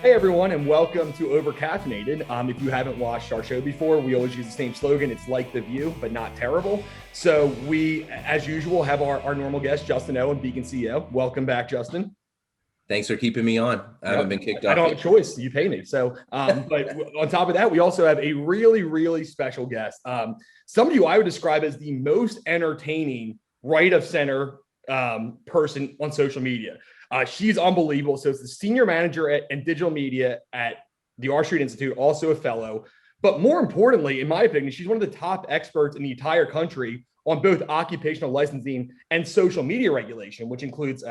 Hey everyone, and welcome to Over-Caffeinated. If you haven't watched our show before, we always use the same slogan. It's like The View, but not terrible. So we, as usual, have our normal guest, Justin Owen, Beacon CEO. Welcome back, Justin. Thanks for keeping me on. I haven't been kicked off. I don't have a choice. You pay me. So, but on top of that, we also have a really, really special guest. Somebody who I would describe as the most entertaining right of center person on social media. She's unbelievable. So it's the senior manager and digital media at the R Street Institute, also a fellow. But more importantly, in my opinion, she's one of the top experts in the entire country on both occupational licensing and social media regulation, which includes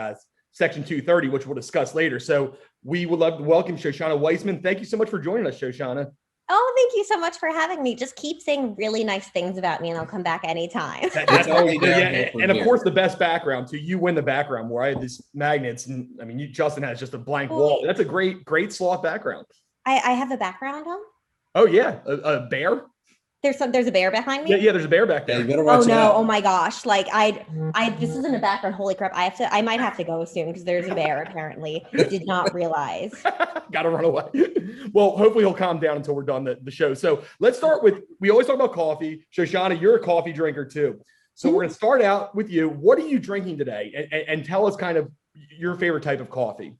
Section 230, which we'll discuss later. So we would love to welcome Shoshana Weissmann. Thank you so much for joining us, Shoshana. Oh, thank you so much for having me. Just keep saying really nice things about me and I'll come back anytime. That's all you do. Yeah. And of course, the best background too. You win the background where I had these magnets and I mean, Justin has just a blank wall. That's a great sloth background. I have a background on? Oh yeah. A bear? There's a bear behind me? Yeah, there's a bear back there. Yeah, you better watch out. Oh my gosh. Like this isn't a background. Holy crap. I might have to go soon because there's a bear apparently. Did not realize. Gotta run away. Well, hopefully he'll calm down until we're done the show. So let's start with, we always talk about coffee. Shoshana, you're a coffee drinker too. So we're gonna start out with you. What are you drinking today? And tell us kind of your favorite type of coffee.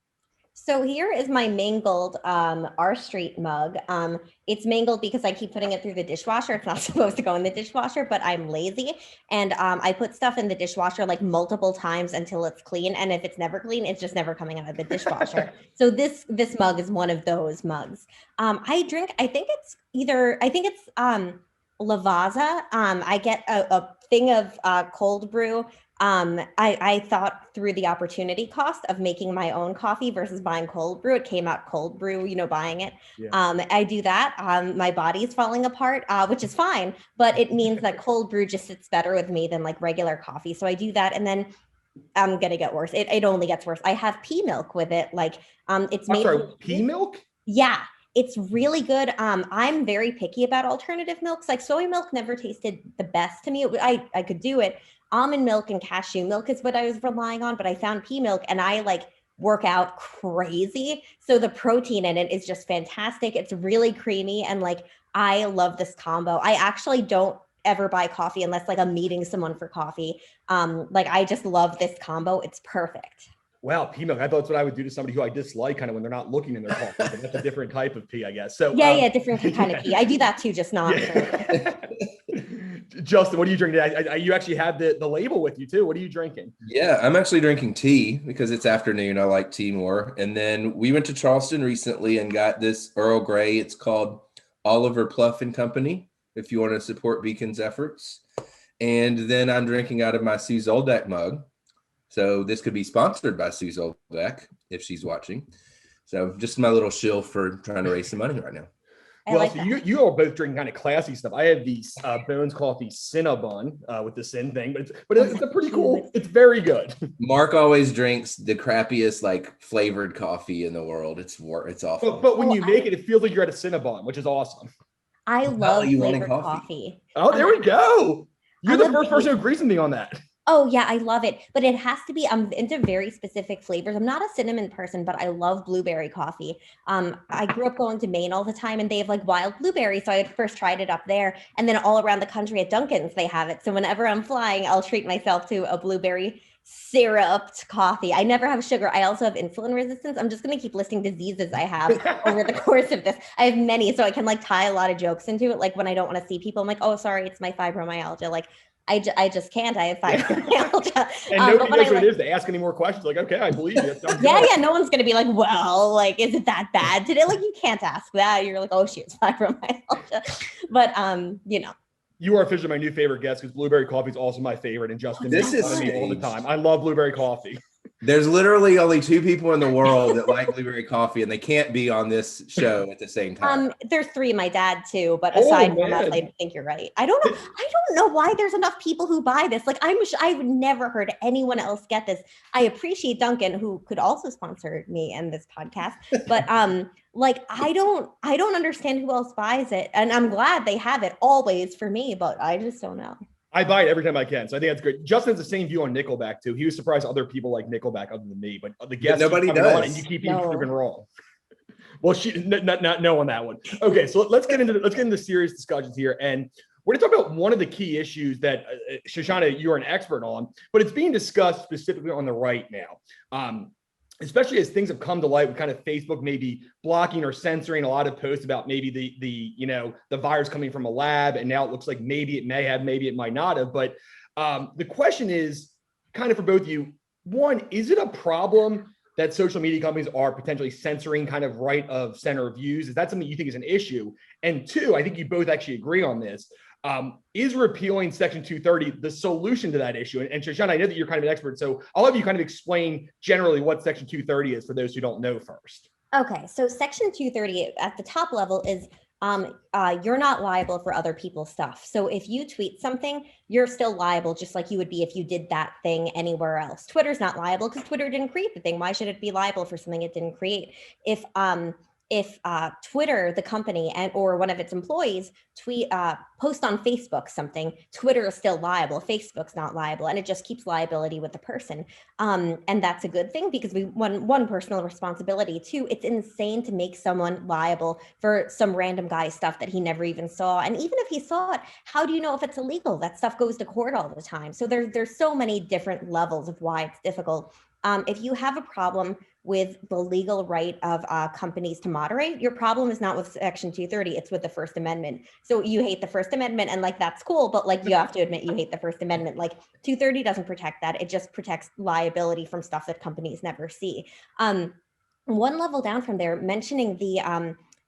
So here is my mangled R Street mug. It's mangled because I keep putting it through the dishwasher. It's not supposed to go in the dishwasher, but I'm lazy. And I put stuff in the dishwasher like multiple times until it's clean. And if it's never clean, it's just never coming out of the dishwasher. So this mug is one of those mugs. I think it's Lavazza. I get a thing of cold brew. I thought through the opportunity cost of making my own coffee versus buying cold brew. It came out cold brew, buying it. Yeah. I do that. My body's falling apart, which is fine, but it means that cold brew just sits better with me than like regular coffee. So I do that. And then I'm going to get worse. It only gets worse. I have pea milk with it. Like it's made with pea milk? Yeah. It's really good. I'm very picky about alternative milks. Like soy milk never tasted the best to me. I could do it. Almond milk and cashew milk is what I was relying on, but I found pea milk and I like work out crazy. So the protein in it is just fantastic. It's really creamy. And like, I love this combo. I actually don't ever buy coffee unless like I'm meeting someone for coffee. Like I just love this combo. It's perfect. Wow, pea milk. I thought that's what I would do to somebody who I dislike kind of when they're not looking in their coffee. But that's a different type of pea, I guess. So different kind of pea. I do that too, just not. Justin, what are you drinking today? You actually have the label with you too. What are you drinking? Yeah, I'm actually drinking tea because it's afternoon. I like tea more. And then we went to Charleston recently and got this Earl Grey. It's called Oliver Pluff and Company, if you want to support Beacon's efforts. And then I'm drinking out of my Sue Zoldak mug. So this could be sponsored by Sue Zoldak if she's watching. So just my little shill for trying to raise some money right now. Well, so you are both drinking kind of classy stuff. I have the Bones Coffee Cinnabon with the Sin thing, but it's a pretty cool. It's very good. Mark always drinks the crappiest like flavored coffee in the world. It's awful. But when you make it feels like you're at a Cinnabon, which is awesome. I love flavored coffee. Oh, there we go. You're the first person who agrees with me on that. Oh yeah, I love it. But it has to be, I'm into very specific flavors. I'm not a cinnamon person, but I love blueberry coffee. I grew up going to Maine all the time and they have like wild blueberries. So I had first tried it up there. And then all around the country at Dunkin's, they have it. So whenever I'm flying, I'll treat myself to a blueberry syruped coffee. I never have sugar. I also have insulin resistance. I'm just going to keep listing diseases I have over the course of this. I have many, so I can like tie a lot of jokes into it. Like when I don't want to see people, I'm like, oh, sorry, it's my fibromyalgia. Like, I just can't. I have fibromyalgia. And nobody knows what it is. They ask any more questions. Like, okay, I believe you. Yeah. No one's going to be like, well, like, is it that bad today? Like, you can't ask that. You're like, oh, she has fibromyalgia. But, You are officially my new favorite guest because blueberry coffee is also my favorite. And Justin, this is me all the time. I love blueberry coffee. There's literally only two people in the world that like blueberry coffee, and they can't be on this show at the same time. There's three, my dad too, but aside from us, I think you're right. I don't know why there's enough people who buy this. Like I've never heard anyone else get this. I appreciate Duncan, who could also sponsor me and this podcast, but like I don't understand who else buys it, and I'm glad they have it always for me, but I just don't know. I buy it every time I can. So I think that's great. Justin has the same view on Nickelback too. He was surprised other people like Nickelback other than me, but the guests nobody does. and you keep being proven wrong. Well, not no on that one. Okay, so let's get into serious discussions here, and we're going to talk about one of the key issues that Shoshana, you're an expert on, but it's being discussed specifically on the right now. Especially as things have come to light with kind of Facebook maybe blocking or censoring a lot of posts about maybe the virus coming from a lab, and now it looks like maybe it may have, maybe it might not have. But the question is kind of for both of you: one, is it a problem that social media companies are potentially censoring kind of right of center views? Is that something you think is an issue? And two, I think you both actually agree on this. Is repealing Section 230 the solution to that issue? And Shoshana, I know that you're kind of an expert, so I'll have you kind of explain generally what Section 230 is for those who don't know first. Okay, so Section 230 at the top level is you're not liable for other people's stuff. So if you tweet something, you're still liable, just like you would be if you did that thing anywhere else. Twitter's not liable because Twitter didn't create the thing. Why should it be liable for something it didn't create? If Twitter, the company, or one of its employees post on Facebook something, Twitter is still liable. Facebook's not liable, and it just keeps liability with the person. And that's a good thing because we one personal responsibility. Two, it's insane to make someone liable for some random guy's stuff that he never even saw. And even if he saw it, how do you know if it's illegal? That stuff goes to court all the time. So there's so many different levels of why it's difficult. If you have a problem with the legal right of companies to moderate, your problem is not with Section 230, it's with the First Amendment. So you hate the First Amendment, and like, that's cool, but like, you have to admit you hate the First Amendment. Like, 230 doesn't protect that. It just protects liability from stuff that companies never see. One level down from there, mentioning the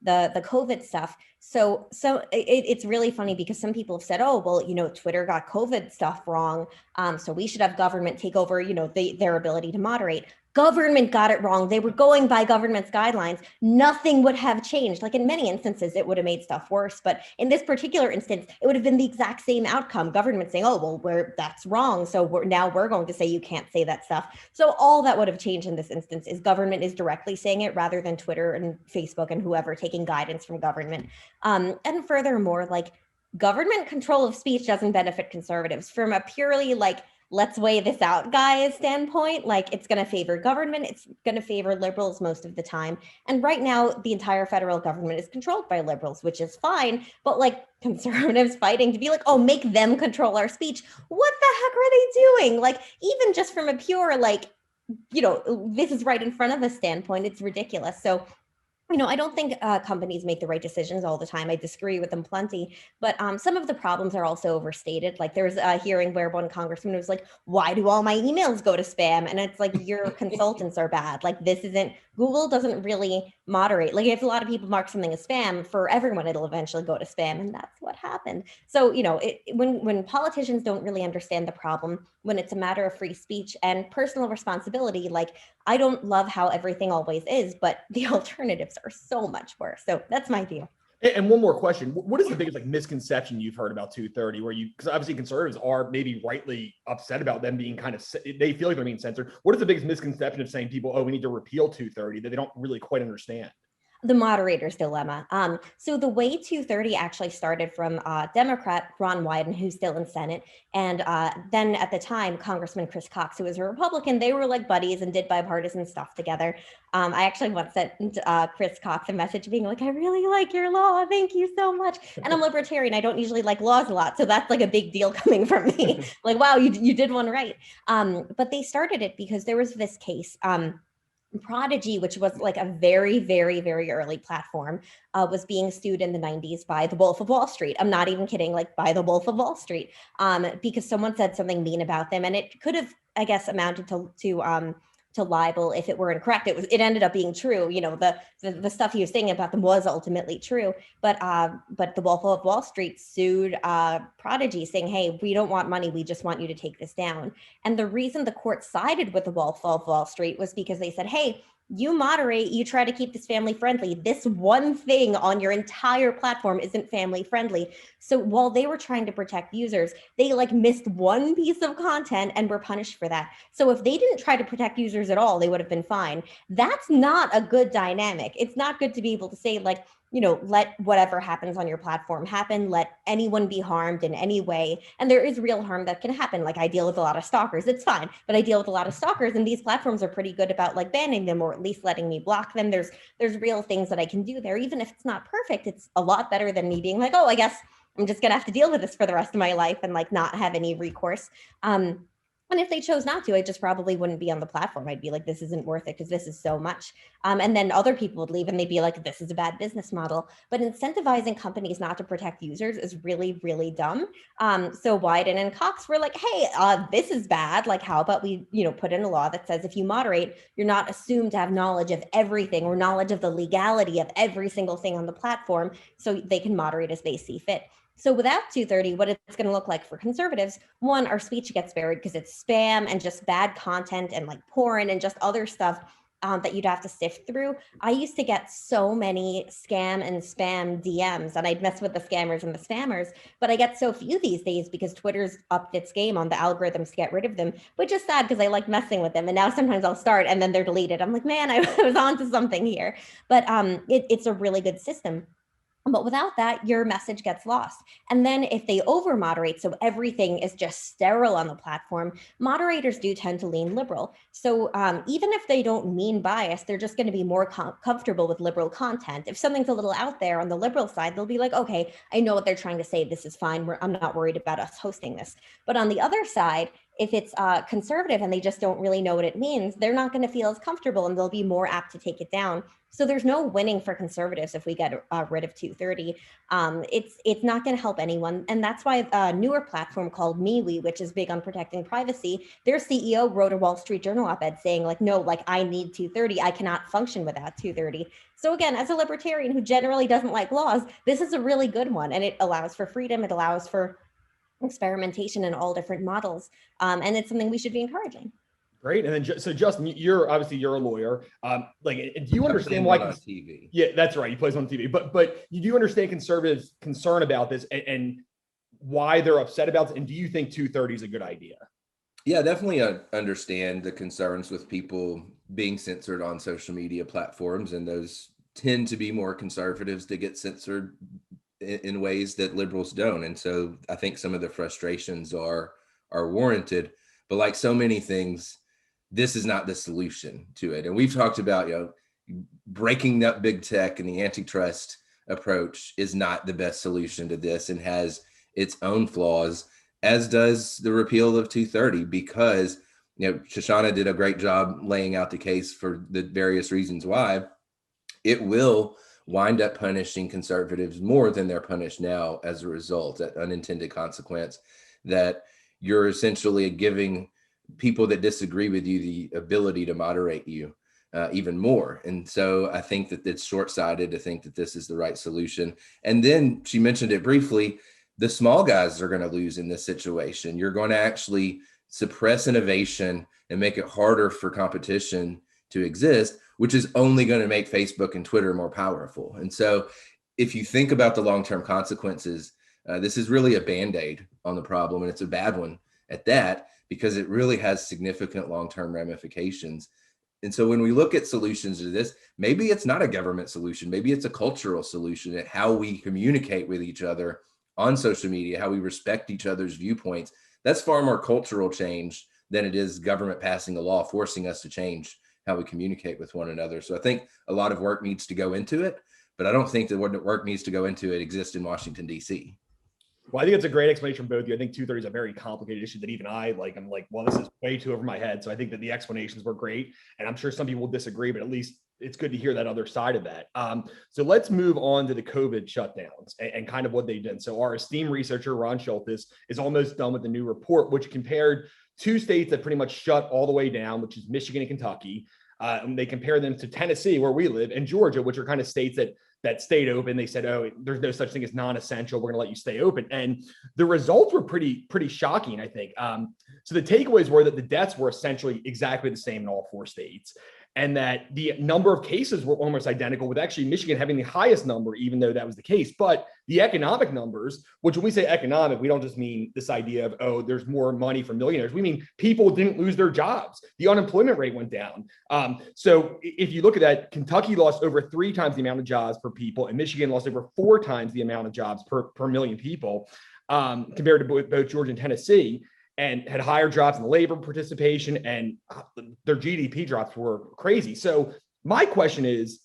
COVID stuff. So it's really funny because some people have said, oh, well, Twitter got COVID stuff wrong. So we should have government take over, their ability to moderate. Government got it wrong. They were going by government's guidelines. Nothing would have changed. Like in many instances, it would have made stuff worse. But in this particular instance, it would have been the exact same outcome. Government saying, oh, well, that's wrong. So now we're going to say you can't say that stuff. So all that would have changed in this instance is government is directly saying it rather than Twitter and Facebook and whoever taking guidance from government. And furthermore, like, government control of speech doesn't benefit conservatives from a purely like, let's weigh this out, guys standpoint. Like, it's going to favor government. It's going to favor liberals most of the time. And right now, the entire federal government is controlled by liberals, which is fine. But like, conservatives fighting to be like, oh, make them control our speech. What the heck are they doing? Like, even just from a pure, like, this is right in front of us standpoint, it's ridiculous. So, I don't think companies make the right decisions all the time. I disagree with them plenty, but some of the problems are also overstated. Like, there's a hearing where one congressman was like, why do all my emails go to spam? And it's like, your consultants are bad. Like, Google doesn't really moderate. Like, if a lot of people mark something as spam, for everyone, it'll eventually go to spam. And that's what happened. So, when politicians don't really understand the problem, when it's a matter of free speech and personal responsibility, like, I don't love how everything always is, but the alternatives are so much worse. So that's my view. And one more question. What is the biggest misconception you've heard about 230 because obviously conservatives are maybe rightly upset about them being they feel like they're being censored. What is the biggest misconception of saying people, oh, we need to repeal 230 that they don't really quite understand? The moderator's dilemma. So the way 230 actually started from Democrat Ron Wyden, who's still in Senate, and then at the time, Congressman Chris Cox, who was a Republican. They were like buddies and did bipartisan stuff together. I actually once sent Chris Cox a message being like, I really like your law. Thank you so much. And I'm libertarian. I don't usually like laws a lot. So that's like a big deal coming from me. Like, wow, you did one right. But they started it because there was this case. Prodigy, which was like a very, very, very early platform, was being sued in the 90s by the Wolf of Wall Street. I'm not even kidding, like by the Wolf of Wall Street, because someone said something mean about them, and it could have, I guess, amounted to libel if it were incorrect. It ended up being true. The stuff he was saying about them was ultimately true. But the Wolf of Wall Street sued Prodigy, saying, hey, we don't want money. We just want you to take this down. And the reason the court sided with the Wolf of Wall Street was because they said, hey, you moderate, you try to keep this family friendly. This one thing on your entire platform isn't family friendly. So while they were trying to protect users, they like missed one piece of content and were punished for that. So if they didn't try to protect users at all, they would have been fine. That's not a good dynamic. It's not good to be able to say like, let whatever happens on your platform happen, let anyone be harmed in any way. And there is real harm that can happen. Like I deal with a lot of stalkers, it's fine, but I deal with a lot of stalkers, and these platforms are pretty good about like banning them or at least letting me block them. There's real things that I can do there. Even if it's not perfect, it's a lot better than me being like, oh, I guess I'm just gonna have to deal with this for the rest of my life and like not have any recourse. And if they chose not to, I just probably wouldn't be on the platform. I'd be like, this isn't worth it because this is so much. And then other people would leave and they'd be like, this is a bad business model. But incentivizing companies not to protect users is really, really dumb. So Wyden and Cox were like, hey, this is bad. Like, how about we, put in a law that says if you moderate, you're not assumed to have knowledge of everything or knowledge of the legality of every single thing on the platform, so they can moderate as they see fit. So without 230, what it's going to look like for conservatives, one, our speech gets buried because it's spam and just bad content and like porn and just other stuff that you'd have to sift through. I used to get so many scam and spam DMs, and I'd mess with the scammers and the spammers, but I get so few these days because Twitter's upped its game on the algorithms to get rid of them, which is sad because I like messing with them. And now sometimes I'll start and then they're deleted. I'm like, man, I was onto something here. But it's a really good system. But without that, your message gets lost. And then if they over moderate, so everything is just sterile on the platform, moderators do tend to lean liberal. So even if they don't mean bias, they're just going to be more comfortable with liberal content. If something's a little out there on the liberal side, they'll be like, okay, I know what they're trying to say. This is fine. I'm not worried about us hosting this. But on the other side, if it's conservative and they just don't really know what it means, they're not going to feel as comfortable and they'll be more apt to take it down. So there's no winning for conservatives if we get rid of 230. It's not going to help anyone. And that's why a newer platform called MeWe, which is big on protecting privacy, their CEO wrote a Wall Street Journal op-ed saying like, no, like I need 230. I cannot function without 230. So again, as a libertarian who generally doesn't like laws, this is a really good one. And it allows for freedom. It allows for experimentation in all different models. And it's something we should be encouraging. Great. And then, so Justin, you're a lawyer. Do you understand why? On TV. Yeah, that's right. He plays on TV. But you do understand conservatives' concern about this and why they're upset about this? And do you think 230 is a good idea? Yeah, definitely understand the concerns with people being censored on social media platforms, and those tend to be more conservatives that get censored in ways that liberals don't. And so I think some of the frustrations are warranted. But like so many things, this is not the solution to it. And we've talked about, breaking up big tech and the antitrust approach is not the best solution to this and has its own flaws, as does the repeal of 230, because, Shoshana did a great job laying out the case for the various reasons why it will wind up punishing conservatives more than they're punished now as a result, that unintended consequence that you're essentially giving people that disagree with you the ability to moderate you even more. And so I think that it's short-sighted to think that this is the right solution. And then she mentioned it briefly, the small guys are going to lose in this situation. You're going to actually suppress innovation and make it harder for competition to exist, which is only going to make Facebook and Twitter more powerful. And so if you think about the long-term consequences, this is really a Band-Aid on the problem, and it's a bad one at that, because it really has significant long-term ramifications. And so when we look at solutions to this, maybe it's not a government solution, maybe it's a cultural solution at how we communicate with each other on social media, how we respect each other's viewpoints. That's far more cultural change than it is government passing a law forcing us to change how we communicate with one another. So I think a lot of work needs to go into it, but I don't think that what work needs to go into it exists in Washington, D.C. Well, I think it's a great explanation from both of you. I think 230 is a very complicated issue that even I'm like, well, this is way too over my head. So I think that the explanations were great. And I'm sure some people will disagree, but at least it's good to hear that other side of that. So let's move on to the COVID shutdowns and kind of what they did. So our esteemed researcher, Ron Schultes, is almost done with the new report, which compared two states that pretty much shut all the way down, which is Michigan and Kentucky. And they compare them to Tennessee, where we live, and Georgia, which are kind of states that stayed open. They said, oh, there's no such thing as non-essential. We're going to let you stay open. And the results were pretty shocking, I think. So the takeaways were that the deaths were essentially exactly the same in all four states. and that the number of cases were almost identical, with actually Michigan having the highest number, even though that was the case. But the economic numbers, which when we say economic, we don't just mean this idea of, oh, there's more money for millionaires. We mean people didn't lose their jobs. The unemployment rate went down. So if you look at that, Kentucky lost over 3 times the amount of jobs per people, and Michigan lost over 4 times the amount of jobs per million people, compared to both Georgia and Tennessee, and had higher drops in labor participation, and their GDP drops were crazy. So my question is,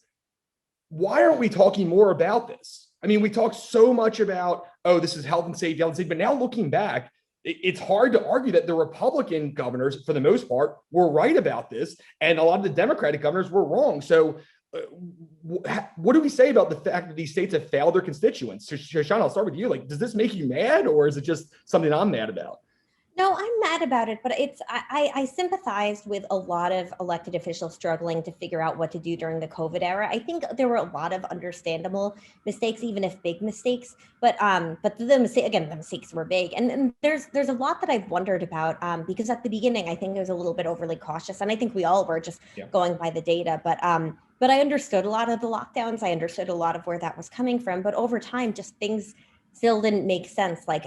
why aren't we talking more about this? I mean, we talk so much about, oh, this is health and safety, but now looking back, it's hard to argue that the Republican governors, for the most part, were right about this, and a lot of the Democratic governors were wrong. So what do we say about the fact that these states have failed their constituents? So Shoshana, I'll start with you. Like, does this make you mad, or is it just something I'm mad about? No, I'm mad about it, but I sympathized with a lot of elected officials struggling to figure out what to do during the COVID era. I think there were a lot of understandable mistakes, even if big mistakes. But the mistakes were big, and there's a lot that I've wondered about, because at the beginning I think I was a little bit overly cautious, and I think we all were just going by the data. But I understood a lot of the lockdowns. I understood a lot of where that was coming from. But over time, just things still didn't make sense. Like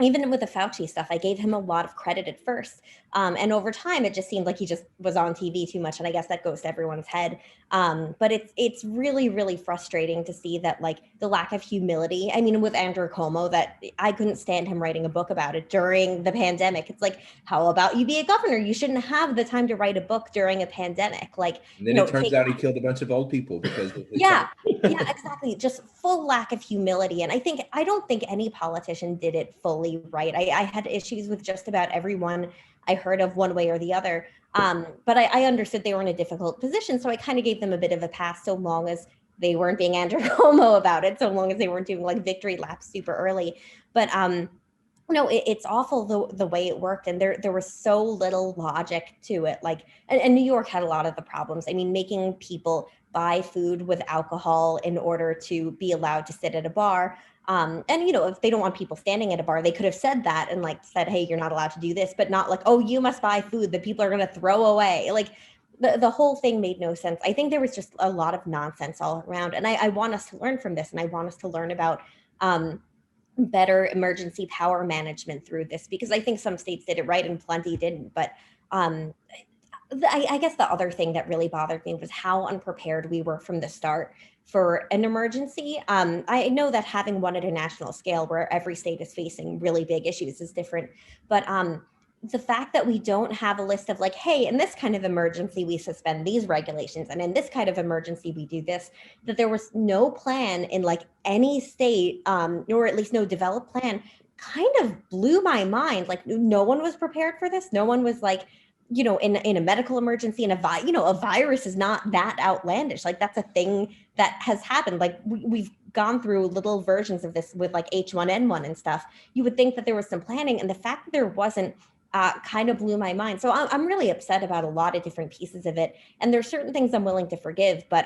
even with the Fauci stuff, I gave him a lot of credit at first. And over time, it just seemed like he just was on TV too much. And I guess that goes to everyone's head. But it's really, really frustrating to see that, like, the lack of humility. I mean, with Andrew Cuomo, that I couldn't stand him writing a book about it during the pandemic. It's like, how about you be a governor? You shouldn't have the time to write a book during a pandemic. Like, and then it turns out he killed a bunch of old people because of yeah, exactly. Just full lack of humility. And I don't think any politician did it fully right. I had issues with just about everyone I heard of one way or the other. But I understood they were in a difficult position. So I kind of gave them a bit of a pass, so long as they weren't being Andrew Cuomo about it, so long as they weren't doing like victory laps super early. But no, it's awful the way it worked. And there was so little logic to it. Like, and New York had a lot of the problems. I mean, making people buy food with alcohol in order to be allowed to sit at a bar. And, if they don't want people standing at a bar, they could have said that and like said, hey, you're not allowed to do this, but not like, oh, you must buy food that people are going to throw away. Like the whole thing made no sense. I think there was just a lot of nonsense all around. And I want us to learn from this. And I want us to learn about better emergency power management through this, because I think some states did it right and plenty didn't. But I guess the other thing that really bothered me was how unprepared we were from the start for an emergency. I know that having one at a national scale where every state is facing really big issues is different, but the fact that we don't have a list of like, hey, in this kind of emergency, we suspend these regulations, and in this kind of emergency, we do this, that there was no plan in like any state, or at least no developed plan, kind of blew my mind. Like, no one was prepared for this. No one was like, in a medical emergency, and a virus is not that outlandish. Like, that's a thing that has happened. Like, we've gone through little versions of this with like H1N1 and stuff. You would think that there was some planning, and the fact that there wasn't kind of blew my mind. So I'm really upset about a lot of different pieces of it. And there's certain things I'm willing to forgive, but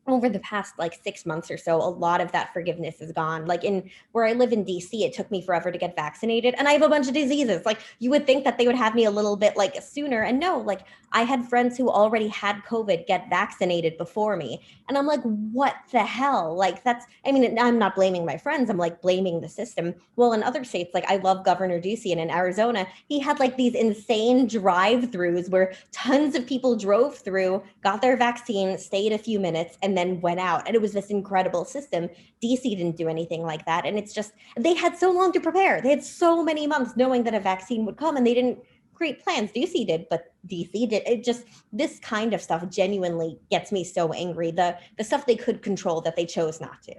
over the past like 6 months or so, a lot of that forgiveness is gone. Like in where I live in DC, it took me forever to get vaccinated, and I have a bunch of diseases. Like, you would think that they would have me a little bit like sooner. And no, like I had friends who already had COVID get vaccinated before me. And I'm like, what the hell? Like, I'm not blaming my friends. I'm like blaming the system. Well, in other states, like I love Governor Ducey, and in Arizona, he had like these insane drive-throughs where tons of people drove through, got their vaccine, stayed a few minutes, and then went out. And it was this incredible system. DC didn't do anything like that. And it's just, they had so long to prepare. They had so many months knowing that a vaccine would come, and they didn't create plans. DC did, but DC did. It just, this kind of stuff genuinely gets me so angry. The stuff they could control that they chose not to.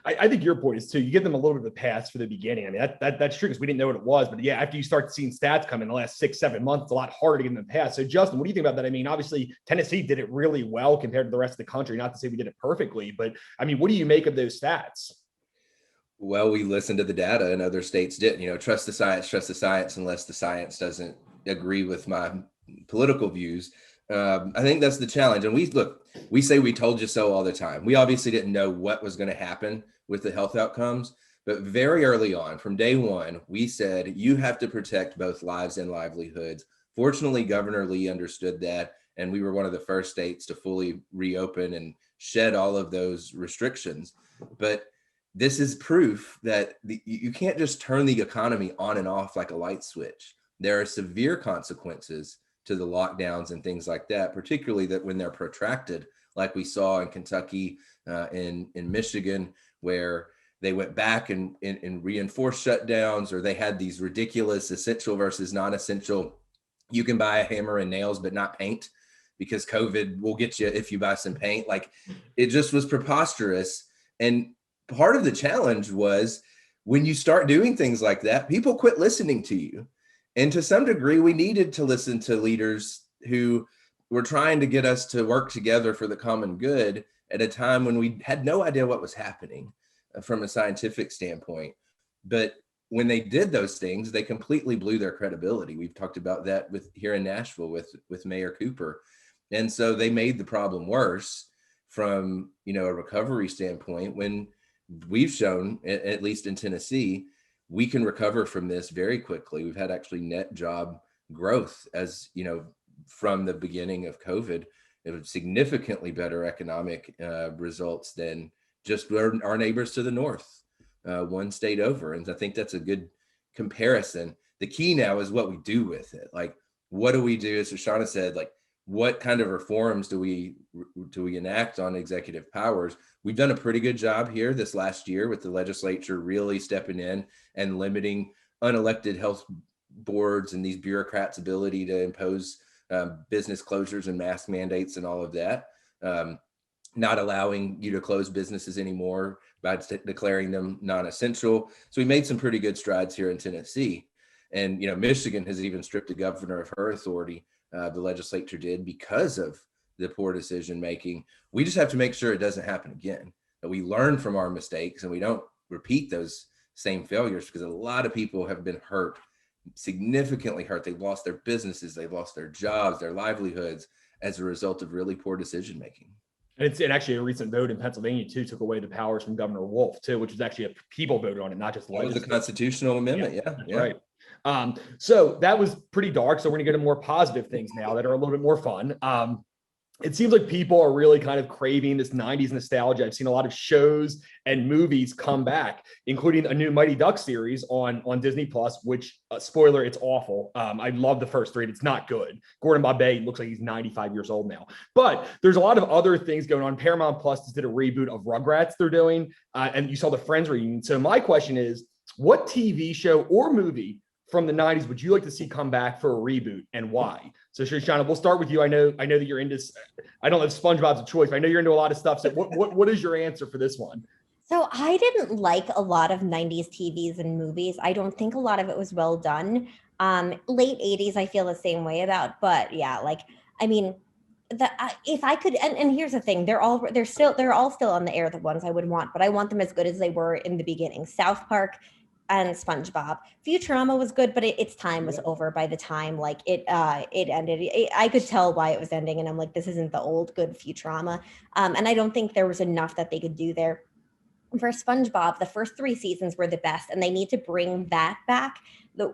I think your point is too, you give them a little bit of a pass for the beginning. I mean, that's true, because we didn't know what it was. But yeah, after you start seeing stats come in the last 6-7 months, it's a lot harder to give them a pass. So Justin, what do you think about that? I mean, obviously Tennessee did it really well compared to the rest of the country. Not to say we did it perfectly, but I mean, what do you make of those stats? Well, we listened to the data, and other states didn't. Trust the science unless the science doesn't agree with my political views. I think that's the challenge. And we say we told you so all the time. We obviously didn't know what was going to happen with the health outcomes, but very early on, from day one, we said you have to protect both lives and livelihoods. Fortunately, Governor Lee understood that And we were one of the first states to fully reopen and shed all of those restrictions. But this is proof that you can't just turn the economy on and off like a light switch. There are severe consequences to the lockdowns and things like that, particularly that when they're protracted, like we saw in Kentucky, in Michigan, where they went back and reinforced shutdowns, or they had these ridiculous essential versus non-essential. You can buy a hammer and nails, but not paint, because COVID will get you if you buy some paint. Like, it just was preposterous. And part of the challenge was when you start doing things like that, people quit listening to you. And to some degree, we needed to listen to leaders who were trying to get us to work together for the common good at a time when we had no idea what was happening from a scientific standpoint. But when they did those things, they completely blew their credibility. We've talked about that here in Nashville with Mayor Cooper. And so they made the problem worse from, a recovery standpoint, when we've shown, at least in Tennessee, we can recover from this very quickly. We've had actually net job growth from the beginning of COVID. It was significantly better economic results than just our neighbors to the north, one state over. And I think that's a good comparison. The key now is what we do with it. Like, what do we do? As Shoshana said, like, what kind of reforms do we enact on executive powers? We've done a pretty good job here this last year with the legislature really stepping in and limiting unelected health boards and these bureaucrats' ability to impose business closures and mask mandates and all of that. Not allowing you to close businesses anymore by declaring them non-essential. So we made some pretty good strides here in Tennessee. And, Michigan has even stripped the governor of her authority. The legislature did, because of the poor decision making. We just have to make sure it doesn't happen again, that we learn from our mistakes and we don't repeat those same failures, because a lot of people have been hurt, significantly hurt. They've lost their businesses, they've lost their jobs, their livelihoods as a result of really poor decision making. And actually a recent vote in Pennsylvania too took away the powers from Governor Wolf too, which was actually people voted on it, not just legislature. It was a constitutional amendment. Yeah. Right. So that was pretty dark. So we're going to get to more positive things now that are a little bit more fun. It seems like people are really kind of craving this 90s nostalgia. I've seen a lot of shows and movies come back, including a new Mighty Ducks series on Disney Plus, which, spoiler, it's awful. I love the first three. It's not good. Gordon Bombay looks like he's 95 years old now. But there's a lot of other things going on. Paramount Plus just did a reboot of Rugrats they're doing, and you saw the Friends reunion. So my question is, what TV show or movie from the 90s would you like to see come back for a reboot, and why? So Shoshana, we'll start with you. I know that you're into, I don't know if SpongeBob's a choice, but I know you're into a lot of stuff. So what is your answer for this one? So I didn't like a lot of 90s TVs and movies. I don't think a lot of it was well done. Late 80s, I feel the same way about, but yeah, if I could, and here's the thing, they're all still on the air, the ones I would want, but I want them as good as they were in the beginning. South Park and SpongeBob. Futurama was good, but its time was over by the time it ended. I could tell why it was ending, and I'm like, this isn't the old good Futurama. And I don't think there was enough that they could do there. For SpongeBob, the first 3 seasons were the best, and they need to bring that back.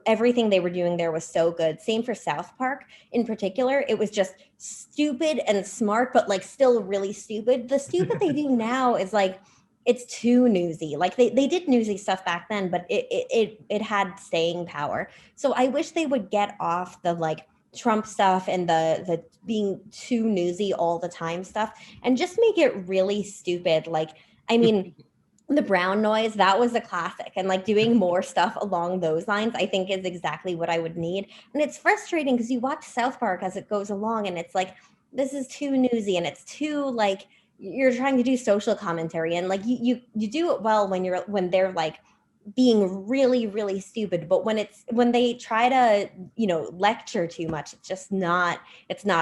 Everything they were doing there was so good. Same for South Park in particular. It was just stupid and smart, but still really stupid. The stupid they do now is it's too newsy. They did newsy stuff back then, but it had staying power. So I wish they would get off the Trump stuff and the being too newsy all the time stuff, and just make it really stupid. The brown noise, that was a classic. And doing more stuff along those lines, I think is exactly what I would need. And it's frustrating because you watch South Park as it goes along, and it's this is too newsy, and it's too you're trying to do social commentary, and you do it well when they're being really, really stupid, but when they try to lecture too much, it's not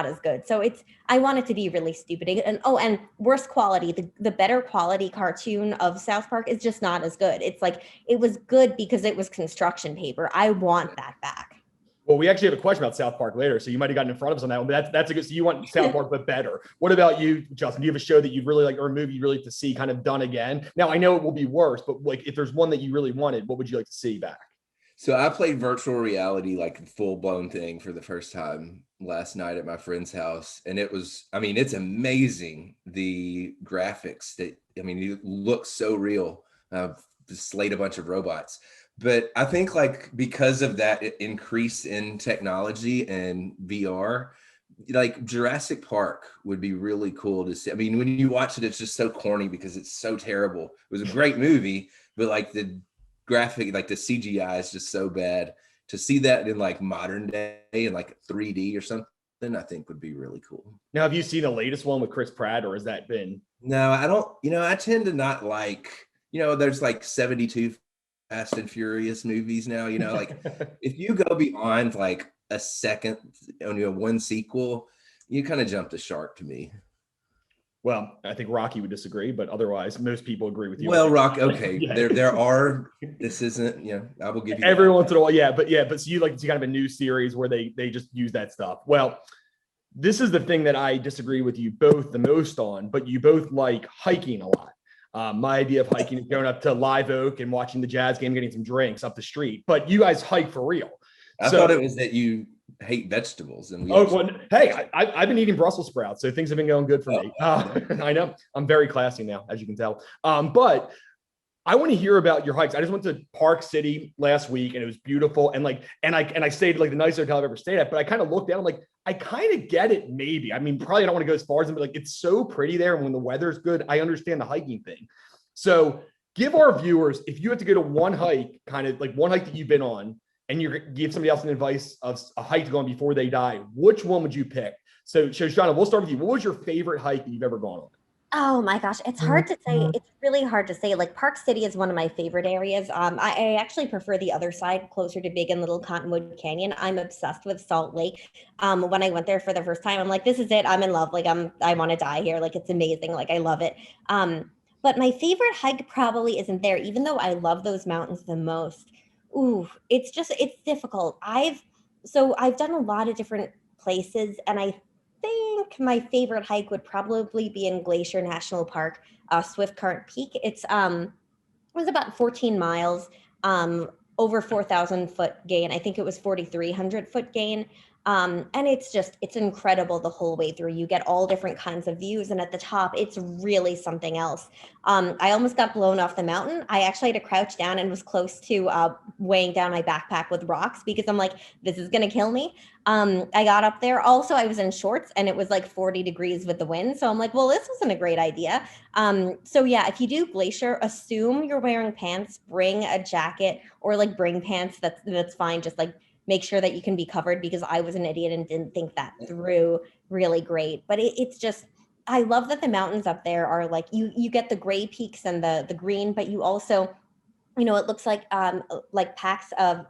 as good. So I want it to be really stupid. And worse quality, the better quality cartoon of South Park is just not as good. It's it was good because it was construction paper. I want that back. Well, we actually have a question about South Park later, so you might have gotten in front of us on that one, but that's a good, so you want South Park, but better. What about you, Justin? Do you have a show that you'd really like, or a movie you'd really like to see kind of done again? Now, I know it will be worse, but if there's one that you really wanted, what would you like to see back? So I played virtual reality, like full blown thing, for the first time last night at my friend's house. And it was, I mean, it's amazing. The graphics that, I mean, it looks so real. Just slayed a bunch of robots. But I think like because of that increase in technology and VR, like Jurassic Park would be really cool to see. I mean, when you watch it, it's just so corny because it's so terrible. It was a great movie, but like the graphic, like the CGI is just so bad. To see that in like modern day in like 3D or something, I think would be really cool. Now, have you seen the latest one with Chris Pratt, or has that been? No, I don't, I tend to not like, there's like 72 Fast and Furious movies now, like if you go beyond like a second, one sequel, you kind of jump the shark to me. Well, I think Rocky would disagree, but otherwise, most people agree with you. Well, Rock, okay, Yeah. there are. This isn't, I will give you every that. once in a while, but so you like to see kind of a new series where they just use that stuff. Well, this is the thing that I disagree with you both the most on, but you both like hiking a lot. My idea of hiking is going up to Live Oak and watching the Jazz game, getting some drinks up the street. But you guys hike for real. I thought it was that you hate vegetables. And hey, I've been eating Brussels sprouts, so things have been going good for me. I know I'm very classy now, as you can tell. But I want to hear about your hikes. I just went to Park City last week and it was beautiful. And I stayed at like the nicest hotel I've ever stayed at, but I kind of looked down, I'm like, I kind of get it. Maybe, I mean, probably I don't want to go as far as them, but like, it's so pretty there. And when the weather's good, I understand the hiking thing. So give our viewers, if you have to go to one hike, kind of like one hike that you've been on, and you give somebody else an advice of a hike to go on before they die, which one would you pick? So Shoshana, we'll start with you. What was your favorite hike that you've ever gone on? Oh my gosh, it's hard to say. It's really hard to say. Like Park City is one of my favorite areas. I actually prefer the other side, closer to Big and Little Cottonwood Canyon. I'm obsessed with Salt Lake. When I went there for the first time, I'm like, this is it. I'm in love. Like I want to die here. Like it's amazing. Like I love it. But my favorite hike probably isn't there, even though I love those mountains the most. Ooh, it's difficult. I've done a lot of different places, and I think my favorite hike would probably be in Glacier National Park, Swift Current Peak. It was about 14 miles, over 4,000 foot gain. I think it was 4,300 foot gain. And it's incredible the whole way through. You get all different kinds of views. And at the top, it's really something else. I almost got blown off the mountain. I actually had to crouch down and was close to weighing down my backpack with rocks because I'm like, this is going to kill me. I got up there. Also, I was in shorts and it was like 40 degrees with the wind. So I'm like, well, this wasn't a great idea. So yeah, if you do Glacier, assume you're wearing pants, bring a jacket, or like bring pants. That's fine. Just like make sure that you can be covered, because I was an idiot and didn't think that through really great. But it's just, I love that the mountains up there are like, you get the gray peaks and the green, but you also, it looks like packs of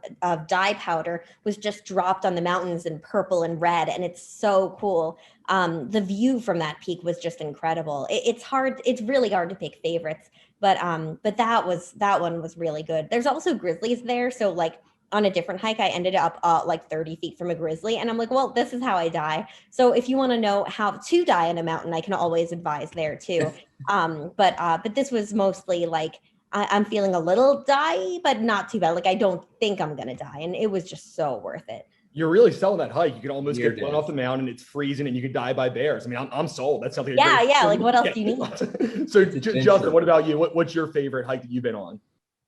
dye powder was just dropped on the mountains in purple and red. And it's so cool. The view from that peak was just incredible. It's really hard to pick favorites, but that one was really good. There's also grizzlies there. So like, on a different hike, I ended up like 30 feet from a grizzly. And I'm like, well, this is how I die. So if you want to know how to die in a mountain, I can always advise there too. But this was mostly like, I'm feeling a little die, but not too bad. Like, I don't think I'm going to die. And it was just so worth it. You're really selling that hike. You can almost get blown off the mountain. It's freezing and you could die by bears. I mean, I'm sold. That's something. Yeah. Like what else do you need? So Justin, what about you? What's your favorite hike that you've been on?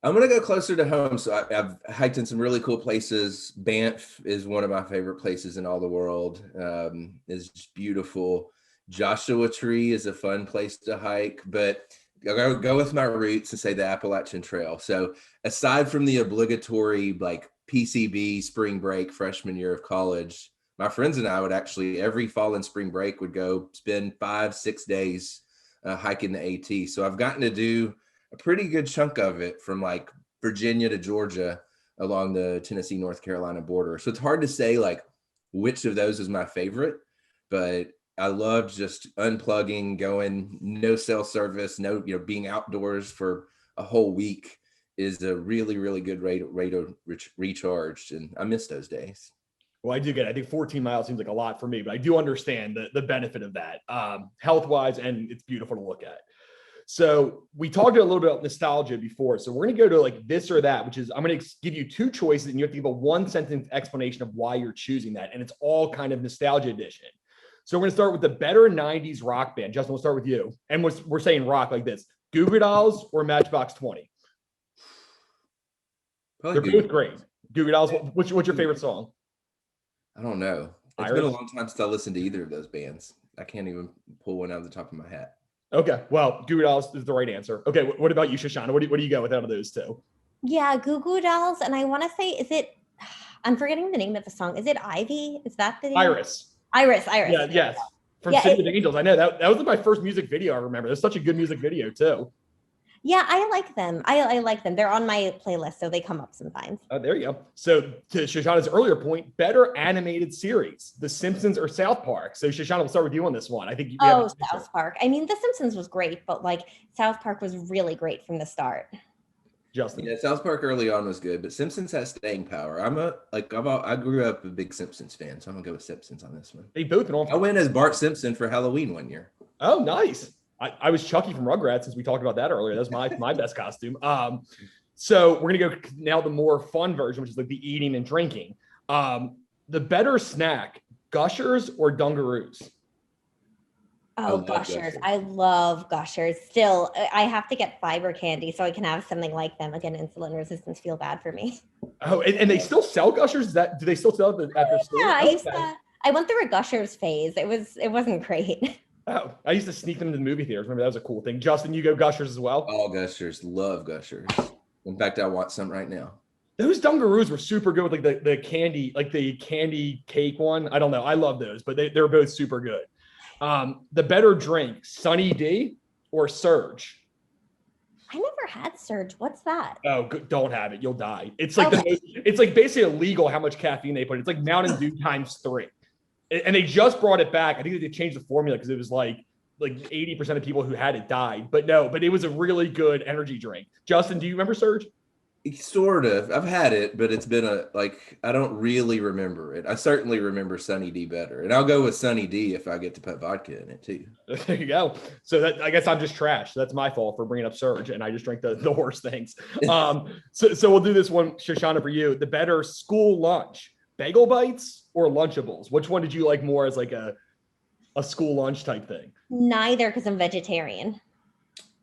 I'm going to go closer to home. So I've hiked in some really cool places. Banff is one of my favorite places in all the world. It's just beautiful. Joshua Tree is a fun place to hike, but I'll go with my roots and say the Appalachian Trail. So aside from the obligatory like PCB spring break freshman year of college, my friends and I would actually every fall and spring break would go spend 5-6 days hiking the AT. So I've gotten to do a pretty good chunk of it from like Virginia to Georgia along the Tennessee, North Carolina border. So it's hard to say like which of those is my favorite, but I love just unplugging, going no cell service, no, being outdoors for a whole week is a really, really good rate of recharge. And I miss those days. Well, I think 14 miles seems like a lot for me, but I do understand the benefit of that health-wise, and it's beautiful to look at. So we talked a little bit about nostalgia before. So we're going to go to like this or that, which is I'm going to give you two choices and you have to give a 1-sentence explanation of why you're choosing that. And it's all kind of nostalgia edition. So we're going to start with the better 90s rock band. Justin, we'll start with you. And we're saying rock like this: Goo Goo Dolls or Matchbox 20? They're both great. Goo Goo Dolls. What's your favorite song? I don't know. It's been a long time since I listened to either of those bands. I can't even pull one out of the top of my hat. Okay, well, Goo Goo Dolls is the right answer. Okay, what about you, Shoshana? What do you go with out of those two? Yeah, Goo Goo Dolls, and I want to say, I'm forgetting the name of the song. Is it Ivy? Is that the name? Iris. Yeah, yes. From City of Angels. I know that was my first music video I remember. There's such a good music video too. Yeah, I like them. I like them. They're on my playlist, so they come up sometimes. Oh, there you go. So to Shoshana's earlier point, better animated series, The Simpsons or South Park. So Shoshana, we'll start with you on this one. I think South Park. I mean, The Simpsons was great, but like South Park was really great from the start. Justin. Yeah, South Park early on was good, but Simpsons has staying power. I grew up a big Simpsons fan, so I'm gonna go with Simpsons on this one. They both been on. I went as Bart Simpson for Halloween one year. Oh, nice. I was Chucky from Rugrats, since we talked about that earlier. That's my best costume. So we're gonna go now the more fun version, which is like the eating and drinking. The better snack, Gushers or Dungaroos? Oh, Gushers. I love Gushers. Still, I have to get fiber candy so I can have something like them. Again, insulin resistance feel bad for me. Oh, and they still sell Gushers? Do they still sell it at their store? Yeah, I went through a Gushers phase. It wasn't great. Oh, I used to sneak them into the movie theaters. Remember, that was a cool thing. Justin, you go Gushers as well? All Gushers. Love Gushers. In fact, I want some right now. Those Dungaroos were super good with like the candy, like the candy cake one. I don't know. I love those, but they're both super good. The better drink, Sunny D or Surge? I never had Surge. What's that? Oh, don't have it. You'll die. It's like it's like basically illegal how much caffeine they put. It's like Mountain Dew times 3. And they just brought it back. I think they changed the formula because it was like 80% of people who had it died. But it was a really good energy drink. Justin, do you remember Surge? Sort of. I've had it, but it's been I don't really remember it. I certainly remember Sunny D better. And I'll go with Sunny D if I get to put vodka in it too. There you go. So I guess I'm just trash. That's my fault for bringing up Surge, and I just drink the worst things. So we'll do this one, Shoshana, for you. The better school lunch, Bagel Bites or Lunchables? Which one did you like more as like a school lunch type thing? Neither, because I'm vegetarian.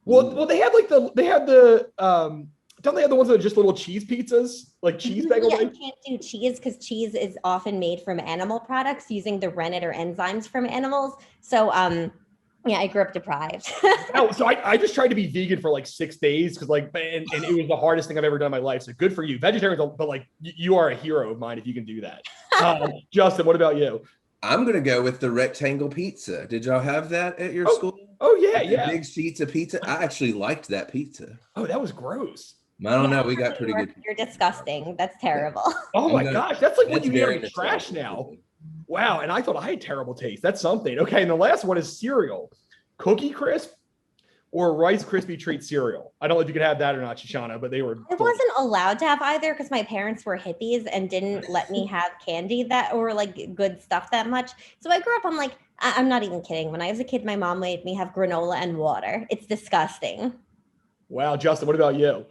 Well, they had don't they have the ones that are just little cheese pizzas, like cheese bagel bites? I can't do cheese because cheese is often made from animal products using the rennet or enzymes from animals. So yeah, I grew up deprived. So I just tried to be vegan for like 6 days because and it was the hardest thing I've ever done in my life. So good for you. Vegetarians, but like you are a hero of mine if you can do that. Justin, what about you? I'm going to go with the rectangle pizza. Did y'all have that at your school? Oh, yeah. Big sheets of pizza. I actually liked that pizza. Oh, that was gross. I don't know. We got pretty good. You're disgusting. That's terrible. Oh my gosh. That's like what you hear in trash now. Wow. And I thought I had terrible taste. That's something. Okay. And the last one is cereal. Cookie Crisp or Rice Krispie Treat cereal. I don't know if you could have that or not, Shoshana, but they were. I wasn't allowed to have either because my parents were hippies and didn't let me have candy or like good stuff that much. So I grew up on I'm not even kidding. When I was a kid, my mom made me have granola and water. It's disgusting. Wow. Justin, what about you?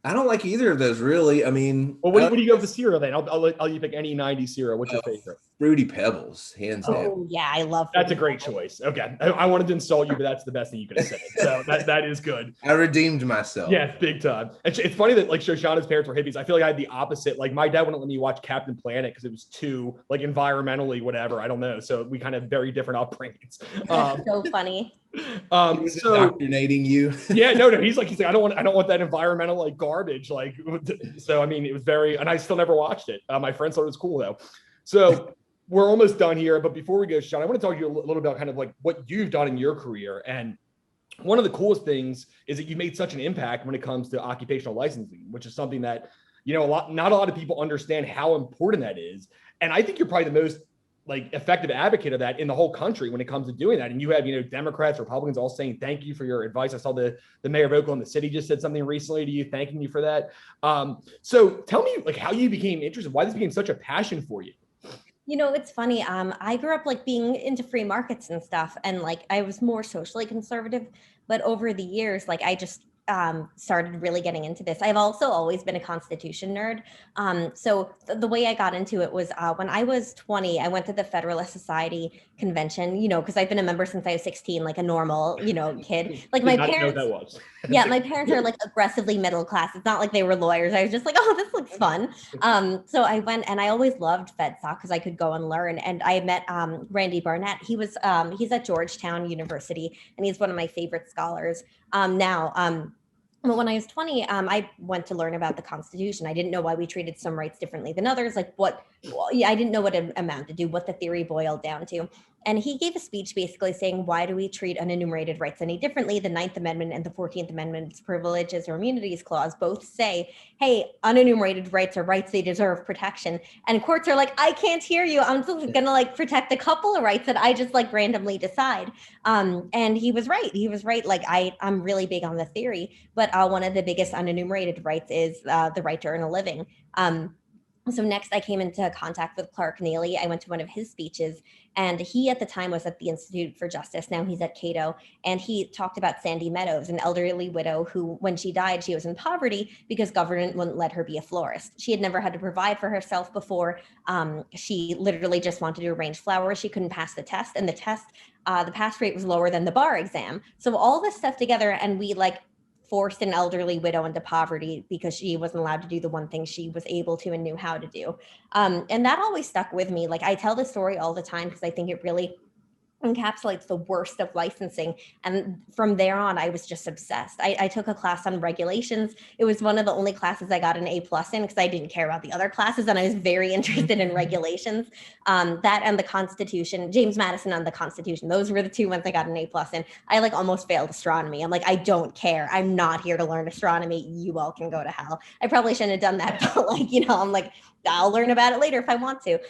I don't like either of those, really. I mean, well, what do you go with the cereal then? I'll let you pick any 90s cereal. What's your favorite? Fruity Pebbles, hands down. Oh yeah, I love. That's a great choice. Okay, I wanted to insult you, but that's the best thing you could have said. So that is good. I redeemed myself. Yeah, big time. It's funny that like Shoshana's parents were hippies. I feel like I had the opposite. Like my dad wouldn't let me watch Captain Planet because it was too like environmentally whatever. I don't know. So we kind of very different upbringings. So funny. So indoctrinating you. Yeah, no. He's like I don't want that environmental like garbage. Like so. I mean, it was very, and I still never watched it. My friends thought it was cool though. So we're almost done here, but before we go, Sean, I want to talk to you a little about kind of like what you've done in your career. And one of the coolest things is that you made such an impact when it comes to occupational licensing, which is something that not a lot of people understand how important that is. And I think you're probably the most like effective advocate of that in the whole country when it comes to doing that. And you have, Democrats, Republicans all saying, thank you for your advice. I saw the mayor of Oklahoma City just said something recently to you, thanking you for that. So tell me like how you became interested, why this became such a passion for you. It's funny. I grew up like being into free markets and stuff, and like I was more socially conservative. But over the years, like I just started really getting into this. I've also always been a Constitution nerd. So the way I got into it was when I was 20, I went to the Federalist Society convention. Because I've been a member since I was 16, like a normal, kid. Like my Did not know parents. that was. Yeah, my parents are like aggressively middle class. It's not like they were lawyers. I was just like, oh, this looks fun. So I went, and I always loved FedSoc because I could go and learn. And I met Randy Barnett. He's at Georgetown University, and he's one of my favorite scholars now. But when I was 20, I went to learn about the Constitution. I didn't know why we treated some rights differently than others. I didn't know what it amounted to, what the theory boiled down to. And he gave a speech basically saying, why do we treat unenumerated rights any differently? The 9th Amendment and the 14th Amendment's privileges or immunities clause both say, hey, unenumerated rights are rights, they deserve protection. And courts are like, I can't hear you. I'm just going to like protect a couple of rights that I just like randomly decide. And he was right. Like I'm really big on the theory, but one of the biggest unenumerated rights is the right to earn a living. So next I came into contact with Clark Neely. I went to one of his speeches, and he at the time was at the Institute for Justice. Now he's at Cato, and he talked about Sandy Meadows, an elderly widow who, when she died, she was in poverty because government wouldn't let her be a florist. She had never had to provide for herself before. She literally just wanted to arrange flowers. She couldn't pass the test, and the pass rate was lower than the bar exam. So all this stuff together, and we forced an elderly widow into poverty because she wasn't allowed to do the one thing she was able to and knew how to do. And that always stuck with me. Like I tell this story all the time because I think it really encapsulates the worst of licensing. And from there on, I was just obsessed. I took a class on regulations. It was one of the only classes I got an A+ in because I didn't care about the other classes, and I was very interested in regulations. That and the Constitution, James Madison on the Constitution. Those were the two ones I got an A+ in. I almost failed astronomy. I'm like, I don't care. I'm not here to learn astronomy. You all can go to hell. I probably shouldn't have done that, but I'm like, I'll learn about it later if I want to.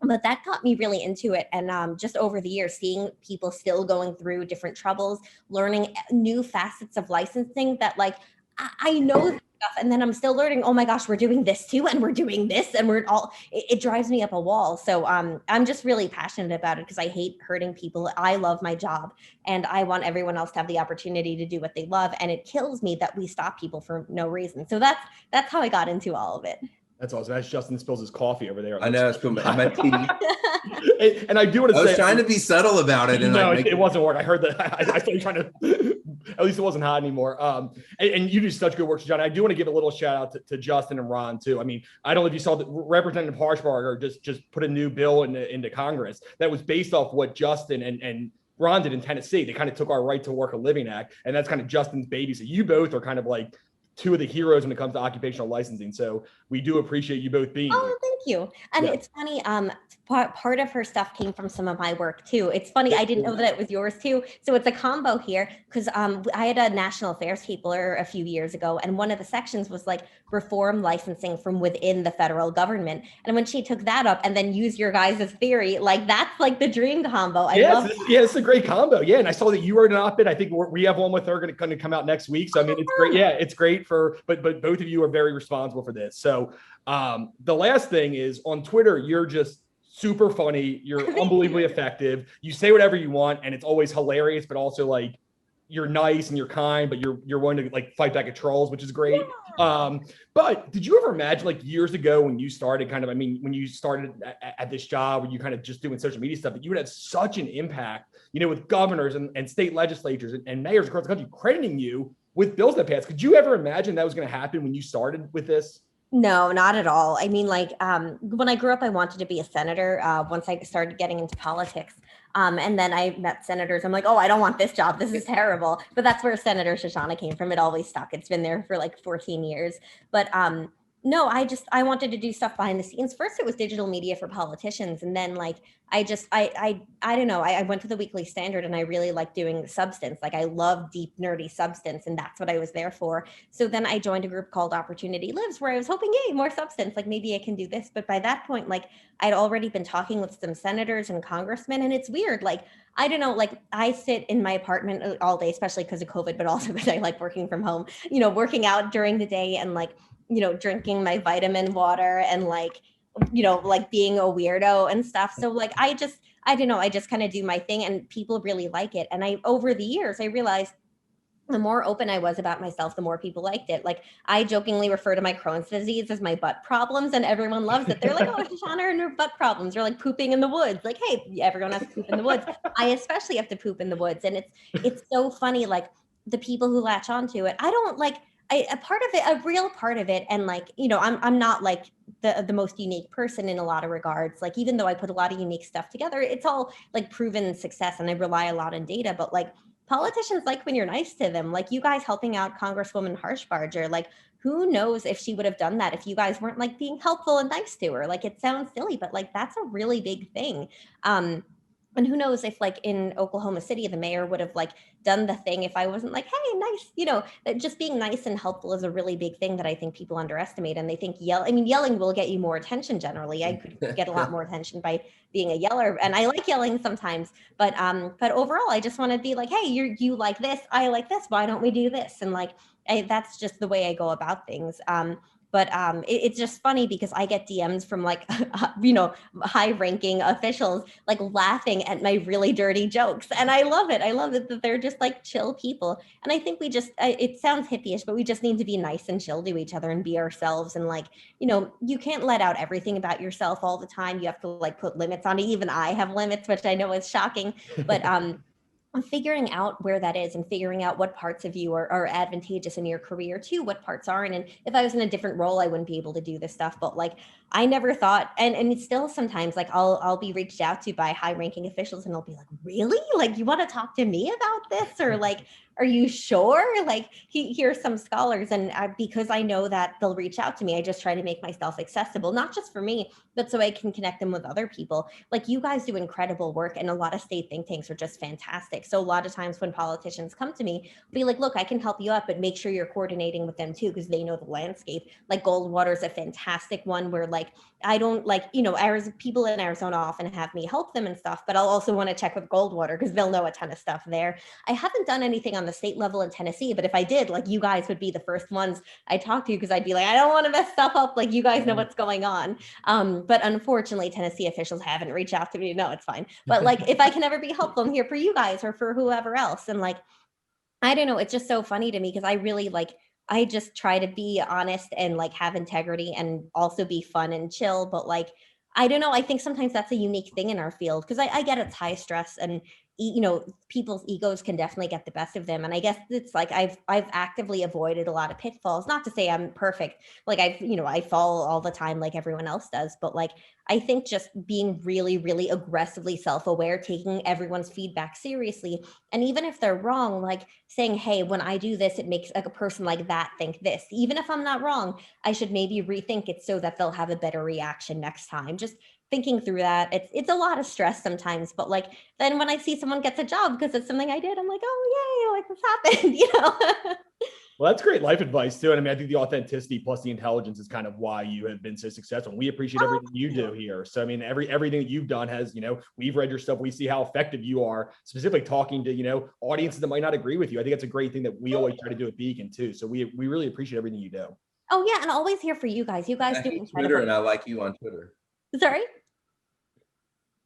But that got me really into it. And just over the years, seeing people still going through different troubles, learning new facets of licensing that I know stuff, and then I'm still learning, oh my gosh, we're doing this too, and we're doing this, and it drives me up a wall. So I'm just really passionate about it because I hate hurting people. I love my job, and I want everyone else to have the opportunity to do what they love. And it kills me that we stop people for no reason. So that's how I got into all of it. That's awesome. That's Justin spills his coffee over there. I know, it's my tea. And I do want to say, I was trying to be subtle about it. And no, it wasn't working. I heard that. I started trying to, at least it wasn't hot anymore. And you do such good work, Shoshana. I do want to give a little shout out to Justin and Ron too. I mean, I don't know if you saw that Representative Harshbarger just put a new bill into Congress that was based off what Justin and Ron did in Tennessee. They kind of took our Right to Work a Living Act, and that's kind of Justin's baby. So you both are kind of like two of the heroes when it comes to occupational licensing. So we do appreciate you both being here. Thank you. And It's funny, part of her stuff came from some of my work too. It's funny, I didn't know that it was yours too. So it's a combo here because I had a national affairs capler a few years ago, and one of the sections was reform licensing from within the federal government. And when she took that up and then used your guys' theory, that's the dream combo. It's a great combo. Yeah, and I saw that you wrote an op-ed. I think we have one with her going to come out next week. So I mean, it's great. Yeah, it's great but both of you are very responsible for this. So the last thing is, on Twitter, you're just super funny. You're unbelievably effective. You say whatever you want, and it's always hilarious, but also you're nice and you're kind, but you're willing to fight back at trolls, which is great. Yeah. But did you ever imagine years ago when you started when you started at this job, when you kind of just doing social media stuff, that you would have such an impact, with governors and state legislatures and mayors across the country crediting you with bills that passed? Could you ever imagine that was going to happen when you started with this? No, not at all. I mean, when I grew up, I wanted to be a senator. Once I started getting into politics, and then I met senators. I'm like, oh, I don't want this job. This is terrible. But that's where Senator Shoshana came from. It always stuck. It's been there for 14 years. But no, I wanted to do stuff behind the scenes. First, it was digital media for politicians. And then I don't know. I went to the Weekly Standard, and I really liked doing substance. I love deep, nerdy substance, and that's what I was there for. So then I joined a group called Opportunity Lives, where I was hoping, yay, more substance. Maybe I can do this. But by that point, I'd already been talking with some senators and congressmen, and it's weird. I don't know, I sit in my apartment all day, especially because of COVID, but also because I like working from home, working out during the day and drinking my vitamin water and like being a weirdo and stuff. So like, I don't know, I just kind of do my thing and people really like it. And over the years, I realized the more open I was about myself, the more people liked it. Like I jokingly refer to my Crohn's disease as my butt problems and everyone loves it. They're like, oh, Shoshana and her butt problems. Or like pooping in the woods. Like, hey, everyone has to poop in the woods. I especially have to poop in the woods. And it's so funny. Like the people who latch onto it, I don't like, a part of it, a real part of it. And like, I'm not like the most unique person in a lot of regards. Like, even though I put a lot of unique stuff together, it's all like proven success and I rely a lot on data, but like, politicians like when you're nice to them, like you guys helping out Congresswoman Harshbarger, like who knows if she would have done that if you guys weren't like being helpful and nice to her. Like it sounds silly, but like that's a really big thing. And who knows if like in Oklahoma City, the mayor would have like done the thing if I wasn't like, hey, nice, that just being nice and helpful is a really big thing that I think people underestimate. And they think yelling will get you more attention generally. I could get a lot more attention by being a yeller. And I like yelling sometimes, but overall, I just want to be like, hey, you like this, I like this. Why don't we do this? And like, that's just the way I go about things. But it's just funny because I get DMs from like, high-ranking officials like laughing at my really dirty jokes. And I love it. I love it that they're just like chill people. And I think we just, it sounds hippie-ish, but we just need to be nice and chill to each other and be ourselves. And like, you can't let out everything about yourself all the time. You have to like put limits on it. Even I have limits, which I know is shocking. But figuring out where that is and figuring out what parts of you are advantageous in your career too, what parts aren't. And if I was in a different role, I wouldn't be able to do this stuff. But like, I never thought, and it's still sometimes like I'll be reached out to by high-ranking officials and they'll be like, really? Like, you want to talk to me about this? Or like, are you sure? Like here's some scholars. And because I know that they'll reach out to me, I just try to make myself accessible, not just for me, but so I can connect them with other people. Like you guys do incredible work and a lot of state think tanks are just fantastic. So a lot of times when politicians come to me, I'll be like, look, I can help you out, but make sure you're coordinating with them too, because they know the landscape. Like Goldwater is a fantastic one where like, I don't like, people in Arizona often have me help them and stuff, but I'll also want to check with Goldwater because they'll know a ton of stuff there. I haven't done anything on the state level in Tennessee, but if I did, like you guys would be the first ones I talk to because I'd be like, I don't want to mess stuff up. Like you guys know what's going on. But unfortunately, Tennessee officials haven't reached out to me. No, it's fine. But like, if I can ever be helpful, I'm here for you guys or for whoever else. And like, I don't know, it's just so funny to me because I really like, I just try to be honest and like have integrity and also be fun and chill. But like, I don't know, I think sometimes that's a unique thing in our field because I get it's high stress and people's egos can definitely get the best of them. And I guess it's like I've actively avoided a lot of pitfalls, not to say I'm perfect. Like I fall all the time like everyone else does, but like I think just being really, really aggressively self-aware, taking everyone's feedback seriously. And even if they're wrong, like saying, hey, when I do this, it makes like a person like that think this. Even if I'm not wrong, I should maybe rethink it so that they'll have a better reaction next time. Just thinking through that. It's a lot of stress sometimes, but like then when I see someone gets a job because it's something I did, I'm like, oh yay, like this happened, Well, that's great life advice too. And I mean, I think the authenticity plus the intelligence is kind of why you have been so successful. We appreciate everything you do here. So, I mean, everything that you've done has, we've read your stuff. We see how effective you are, specifically talking to, audiences that might not agree with you. I think that's a great thing that we always try to do at Beacon too. So we really appreciate everything you do. Oh yeah. And always here for you guys. You guys do incredible. Twitter and I like you on Twitter. Sorry?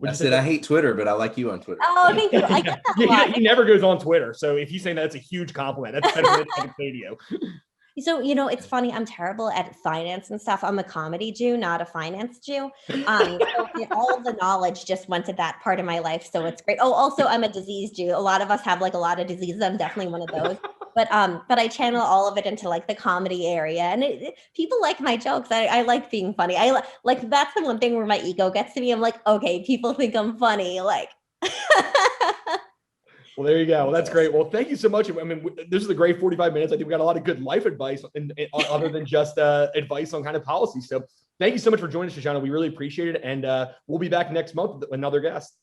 I said I hate Twitter, but I like you on Twitter. Oh, thank you. I get that a lot. He never goes on Twitter. So if you say that's a huge compliment, that's better than I can say to you. So, it's funny. I'm terrible at finance and stuff. I'm a comedy Jew, not a finance Jew. So all the knowledge just went to that part of my life. So it's great. Oh, also I'm a disease Jew. A lot of us have like a lot of diseases. I'm definitely one of those. But I channel all of it into like the comedy area, and people like my jokes. I like being funny. I like that's the one thing where my ego gets to me. I'm like, okay, people think I'm funny. Like. Well, there you go. Well, that's great. Well, thank you so much. I mean, this is a great 45 minutes. I think we got a lot of good life advice other than just advice on kind of policy. So thank you so much for joining us, Shoshana. We really appreciate it. And we'll be back next month with another guest.